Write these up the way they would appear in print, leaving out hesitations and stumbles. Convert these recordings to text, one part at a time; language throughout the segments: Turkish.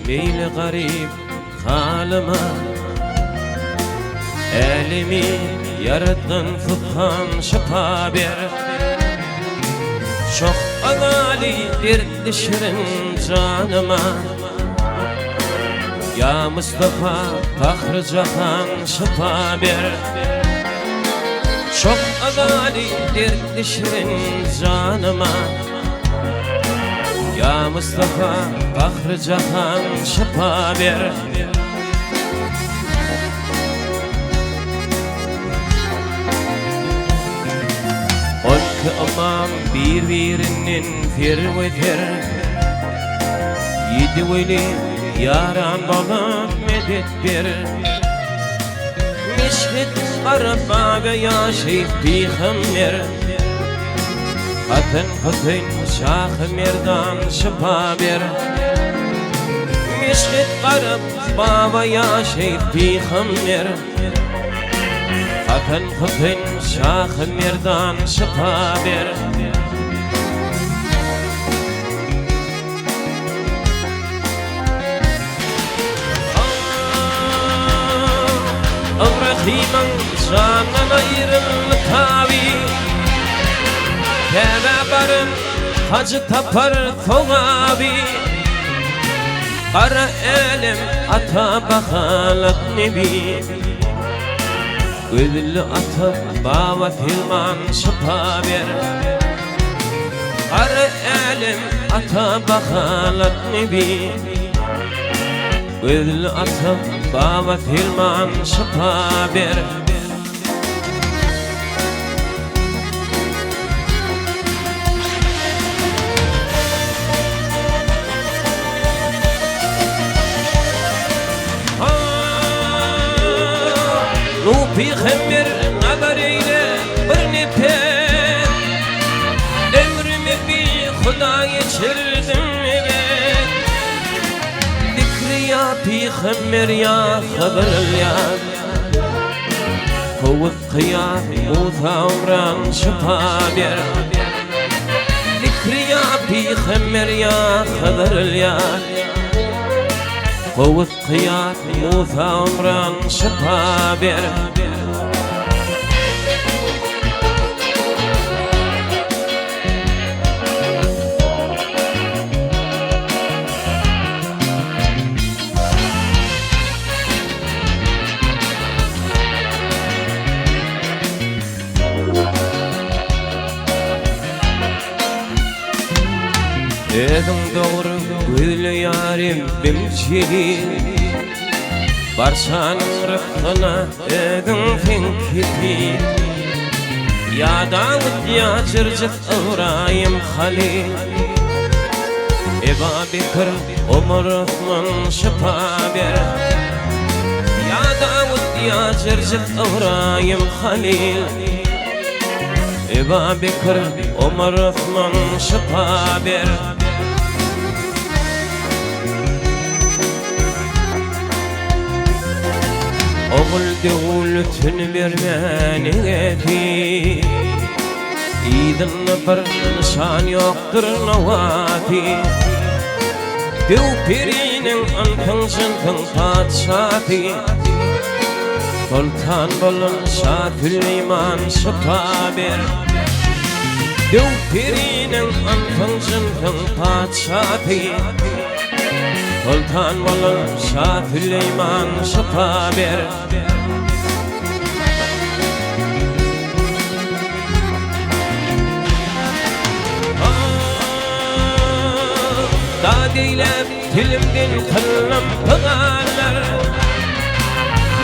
meyli garip halıma, elimi yaratgan tutkan şıpa ber. Çok ağali dertli şirin canıma, ya Mustafa Fakhri Jahan şıpa ber. Çok ağali dertli şirin canıma, ya Mustafa Fakhri Jahan şıpa ber. Olki aman birbirinin firveter, yedi veli yaran bolup medet ber. Meşhit arabaga yaşayıp peygamber, Hatın Hüseyin Şah Merdan şıpa ber. Meşhit arabaga yaşayıp peygamber, Hatın Hüseyin Şah Merdan şıpa ber. Ibrahim'in canına ayrılık tabi, Kebe barın hacı tapar toğabi. Kara elim ata bakalat nebi, Gözlü ata baba filman şıpa ber. Kara elim ata bakalat nebi, Gözlü ata baba filman şıpa ber. Peygamber nazarıyla bir nefes, ömrümü bir Huda geçirdim evet. Zikri ya Peygamber ya Hıdır ya, Kuvvet kıyaf Musa umran şıpa ber. Zikri ya Peygamber ya Hıdır ya, Kuvvet kıyaf Musa umran şıpa ber. Edin doğru gözlü yarim bimçili, Barşanın rıhtına edin finkiti. Ya Davud ya Cırcık İbrahim Halil, Ebu Bekir Ömer Osman şıpa ber. Ya Davud ya Cırcık İbrahim Halil, Ebu Bekir Ömer Osman şıpa ber. Oğul devletini vermeni efi, İdin bir nişan yoktur navati. Dev pirinin antın jintın padşati, Sultan bolun Şah Süleyman şıpa ber. Dev pirinin antın jintın padşati, Sultan bolun Şah Süleyman şıpa ber. Da deylep dilimden kılım pıgarlar,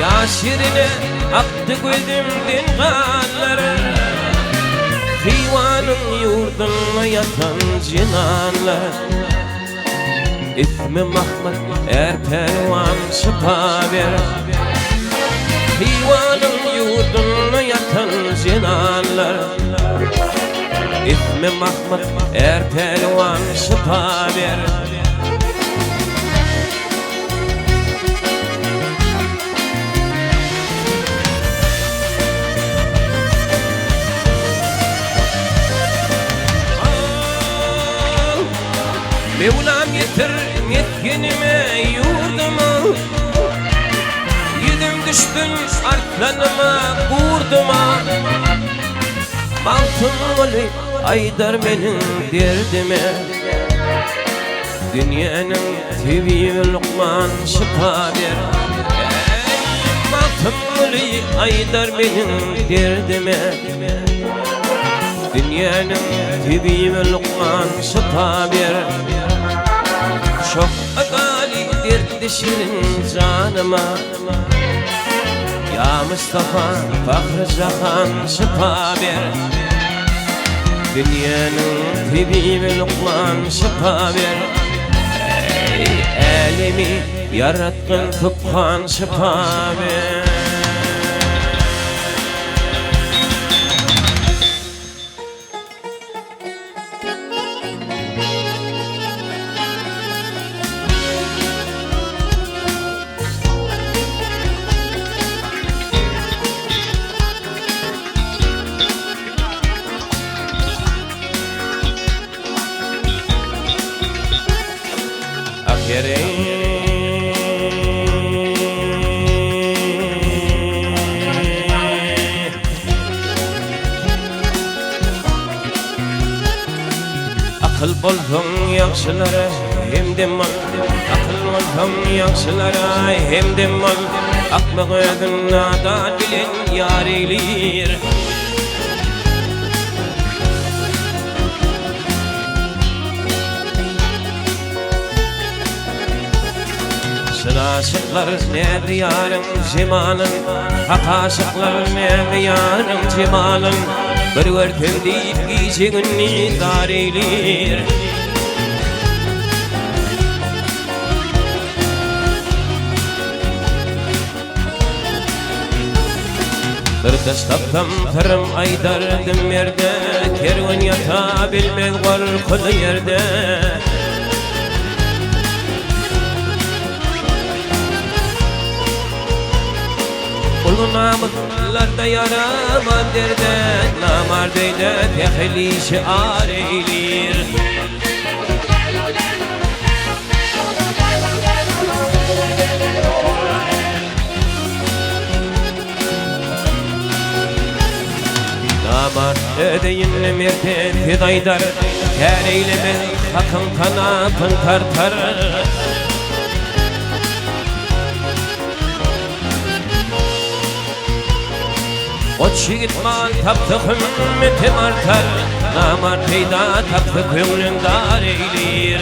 Ya şirine aktı gözümden kanlar. Hivanın yurduna yatan cinanlar, İsmi Mahmud Erpervan şıpa ber. Hivanın yurduna yatan cinanlar, İsmi Mahmud Erpervan şıpa ber. Mevlam yeter vatenime yurduma, yedim düştüm artlanıma kurduma. Altın oli aydar benim derdime, dünyanın tebi Lokman şifa ver. Altın oli aydar benim derdime, dünyanın tebi Lokman şifa ver. Çok akali derdi şirin canıma, ya Mustafa Fahri Cahan şifa ver. Dünyanın tebi Lokman şifa ver. Ey alemi yarattın Subhan şifa ver. Akıl buldum yaxşılara hem mal, akıl buldum yaxşılara hem mal. Aklı gözünna da bilen yar eylir. Aşıklar ne diyarın cemalın, hak aşıklar ne diyarın cemalın. Bir örtüm deyip gece günni dar eylir. Bir taş taptam tarım aydardım yerde, kervan yata bilmez korkulu yerde. Ulu namıklarda yaraman derde, namardeyde tehli şiar eylir. Namard edeyin merten fidaydar, her eylemez hakın kanatın tartar. O çiğit mal taptı hümmetim artar, namar peyda taptı gönlün dar eylir.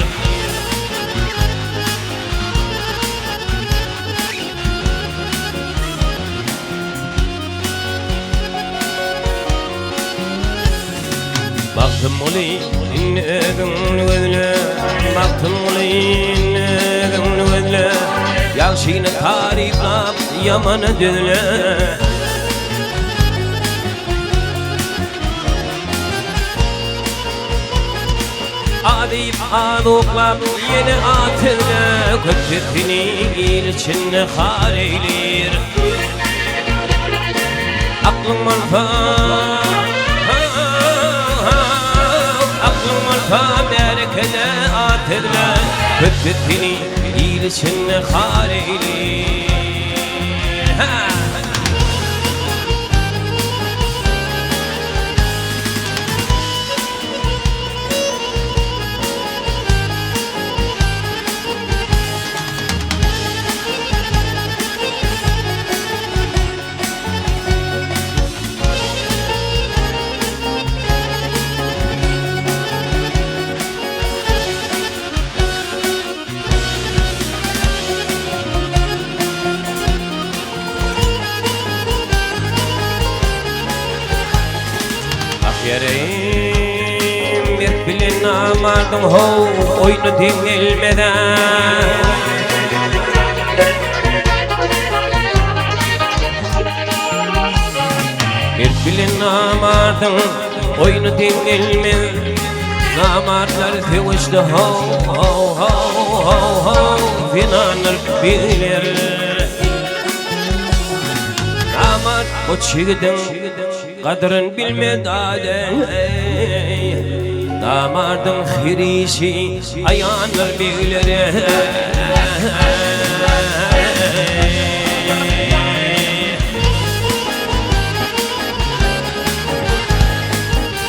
Baktım oli inne gönlü gözle, baktım oli inne gönlü gözle. Yalşini tariflap yamanı dözle. Adayıp aduklap yeni atırla, kötütini ilçinle har eylir. Aklım alfa, aklım alfa merkeze atırla, kötütini ilçinle har eylir. Yerim bir bilin amardım ho, oyunu dinilmeden. Bir bilin amardım oyunu dinilmeden. Namarlar sevişti ho, ho, ho, ho, ho, finanır bilir. Namar o çiğdin kadrın bilmedi adem, Namardın hirişi ayanlar beyleri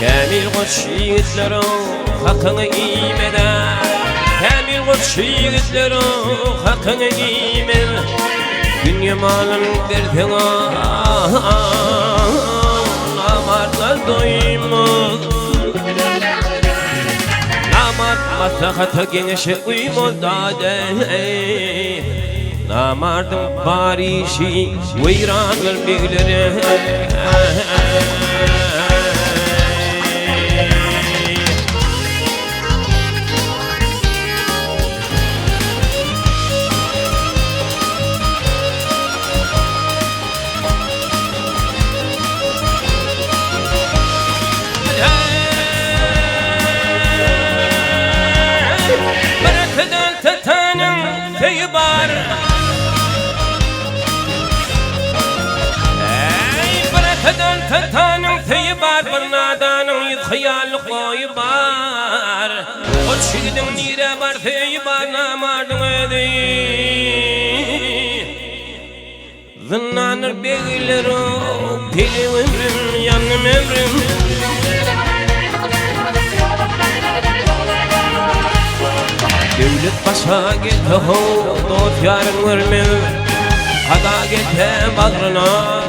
Kamil koç yiğitleri hakkını giymeden Kamil koç yiğitleri hakkını giymeden Dünya malın derdine namardlar doymaz Namard masakata genişe uymaz dade Namardın barişi veyranlar beyleri Tatanın feyi bar bir nadanın yid hayal koyu bar O çiğdin nire bar feyi bar namardın ödü Zınnanır beyleri pili ömrüm yanım ömrüm Devlet başa gete ho dot yarın vermem Hada gete bağrına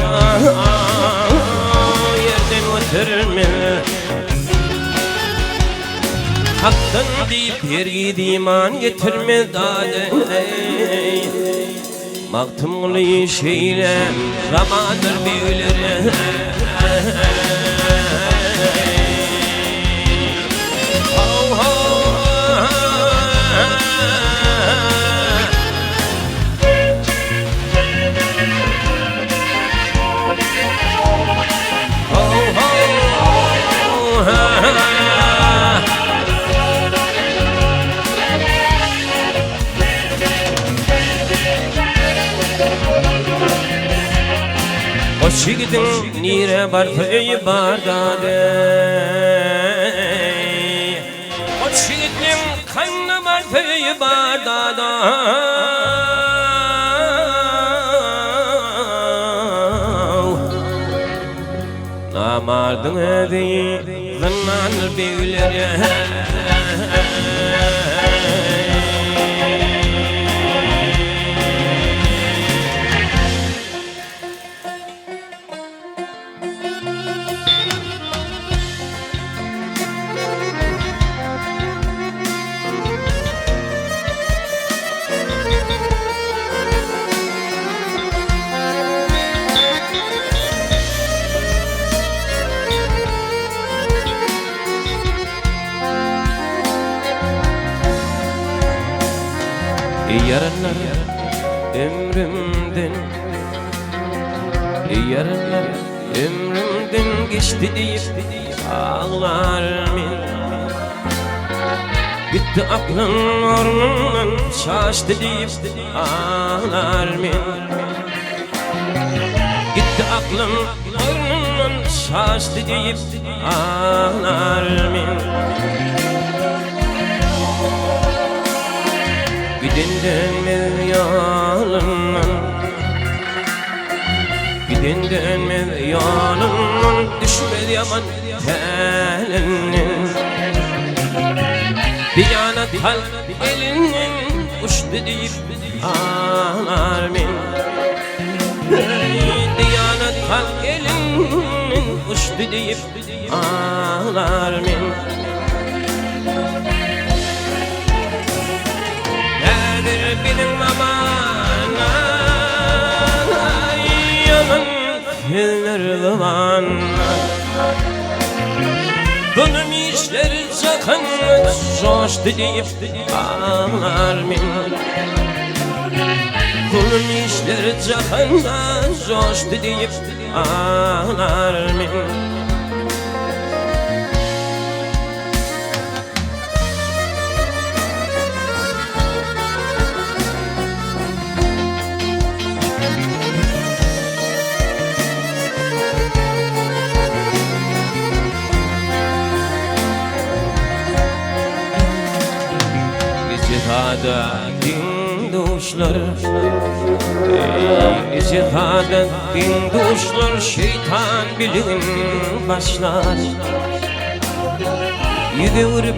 Hakkın deyip yeri diman getirme dade Maktumlu şeyle Ramadır beyleri O çiğdin nire bar feyi bar dade O çiğdin kanlı bar feyi bar dada Namardın edeyi zınnanır beyleri Yarınlar ömrümden Yarınlar ömrümden geçti deyip ağlarım Gitti aklın ornundan şaştı deyip ağlarım Gitti aklın ornundan şaştı deyip ağlarım Gidin yolundan Gidin dönmez yolundan Düşmedi yaman telinin Diyanet halk elinin uçtu deyip ağlarım Diyanet halk elinin uçtu deyip ağlarım Benim amana yalan günler zaman Bunun işleri sakın coştu deyip ağlarım Bunun işleri sakın coştu deyip ağlarım cihada din duşlar Cihada din duşlar şeytan bilin başlar Yüge vurup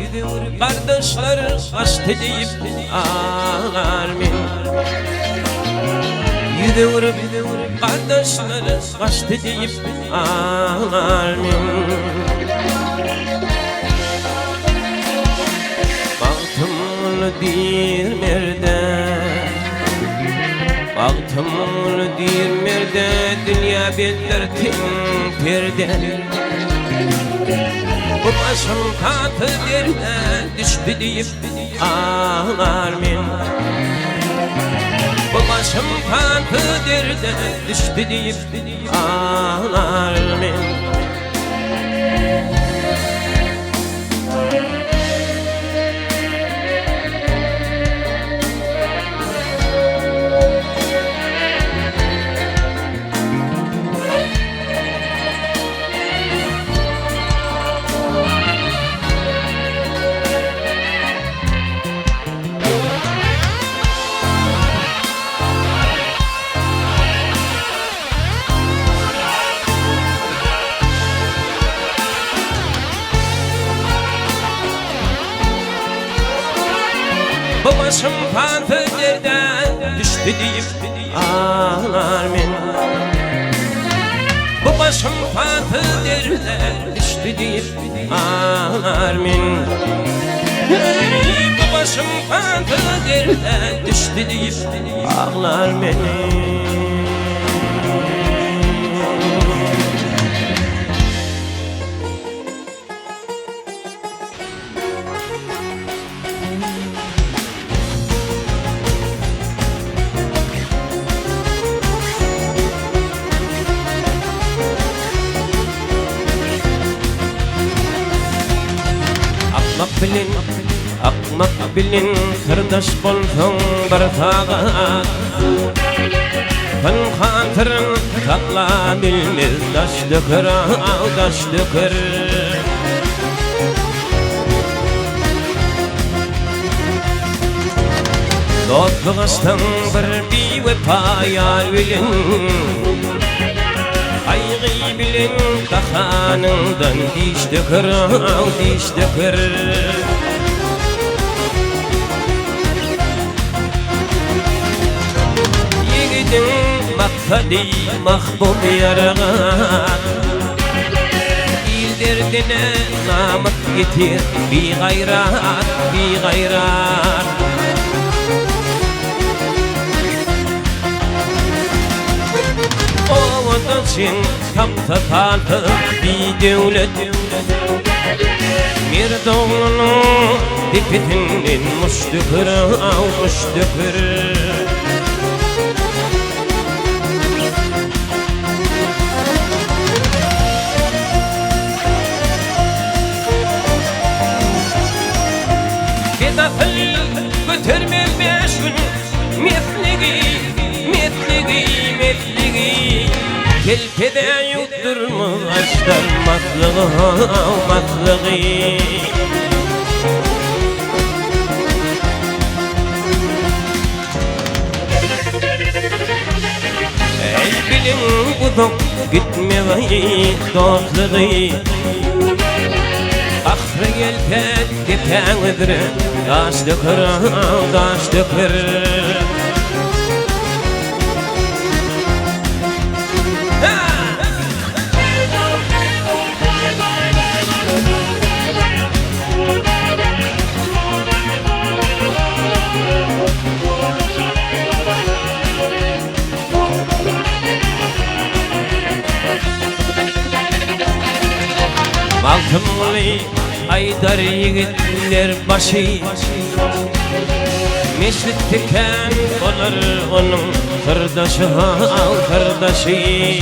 kardeşler aşk edip ağlar min Yüge vurup kardeşler aşk edip ağlar min Baktımlı dirmerde Baktımlı dirmerde Dünya belirtin perde Bu başım katı derine düştü deyip ağlar min Bu başım katı derine düştü deyip ağlar min Bu başım panterden düştü deyip ağlar min Bu başım panterden düştü deyip ağlar min Bu başım panterden düştü deyip ağlar min Akmak bilin kırdaş bolsun bir tağa Kan hatırın takla bilmez daş dökür daş dökür Dostluğuştan bir vefa yar bilin Aygı bilin kahanından diş dökür diş dökür Maksadi mahbub yarağa İl derdine namık getir bir gayrat bir gayrat O vatançın kapta kaldı bir devlet Mirdoğlu'nun dipitinden muştukır muştukır Götürmez beş gün metligi Kelpede yutturmaz aşklar matlığı Ey bilin uzak gitme vay dostluğu Ahre gelpet gepeğidir Daş dökür, daş dökür Altınlı aydar yigitler başı Meşrit teken olur onun kardeşi kardeşi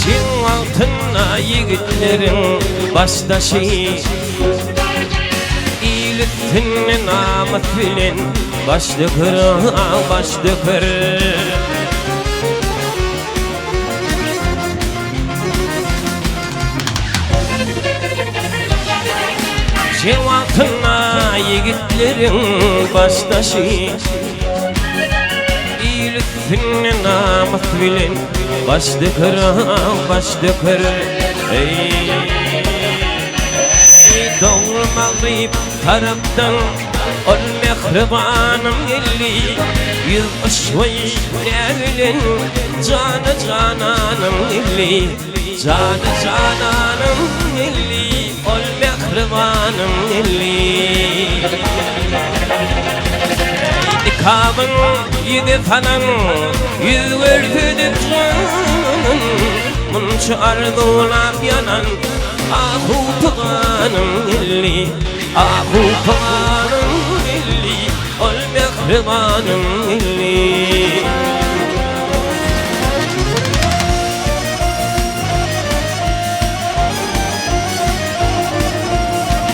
Çin altınla yigitlerin baştaşı İyiliktin namus bilen baş dökür yigitlerin baştaşı İyiliksinle namus bilen başlıkır Ey doğurmalıyıp taraftan ol mehribanım illi yüz ışvay nevlin canı cananım illi canı cananım illi ol mehribanım illi İdikabın yedi falan yüz örtüdük canın munçu arzular yanan ahu pıganım illi ahu pıganım illi ol mehribanım illi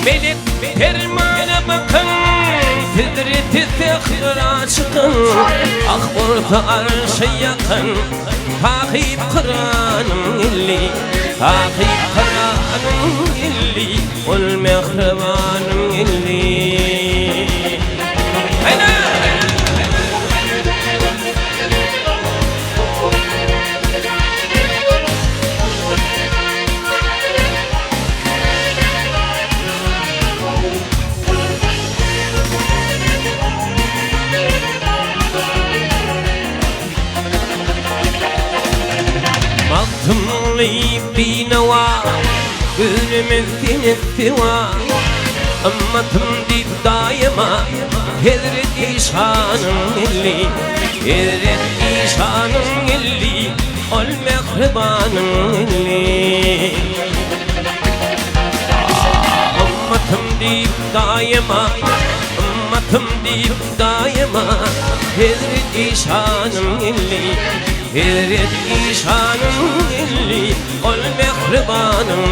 melek fermana bakın tedriti tehra çıkın akburta arşı yakın takip Kur'an'ım illi takip Kur'an'ım illi ol mehribanım illi Maltımlıyım binava Gülümüzün istiva Ammatım deyip daima Hedret işanım illi Hedret işanım illi Ol mehribanım illi Ammatım deyip daima Ammatım deyip daima Hedret işanım illi Hedret işanım illi ol mehribanım